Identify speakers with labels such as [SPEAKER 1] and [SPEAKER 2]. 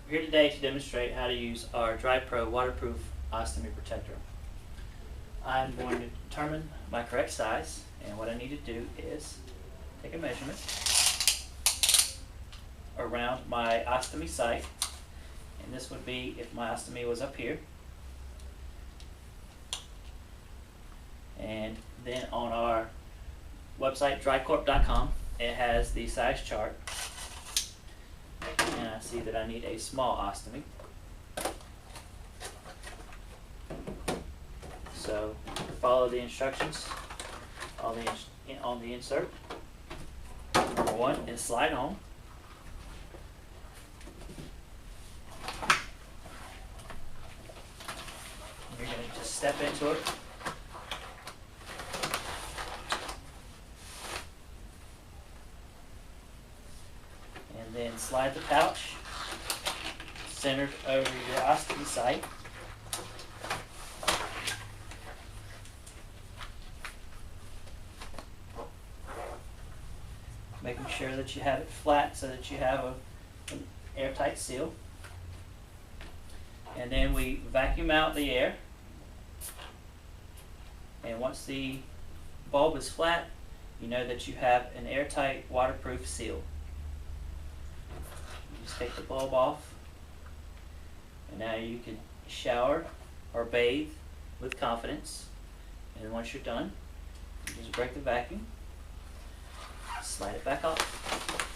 [SPEAKER 1] We're here today to demonstrate how to use our Dry Pro waterproof ostomy protector. I'm going to determine my correct size, and what I need to do is take a measurement around my ostomy site, and this would be if my ostomy was up here. And then on our website drycorp.com, it has the size chart, and I see that I need a small ostomy. So follow the instructions on the insert. Number one is slide on. You're going to just step into it. And then slide the pouch centered over your ostomy site. Making sure that you have it flat so that you have an airtight seal. And then we vacuum out the air. And once the bulb is flat, you know that you have an airtight waterproof seal. You just take the bulb off, and now you can shower or bathe with confidence. And once you're done, you just break the vacuum, slide it back off.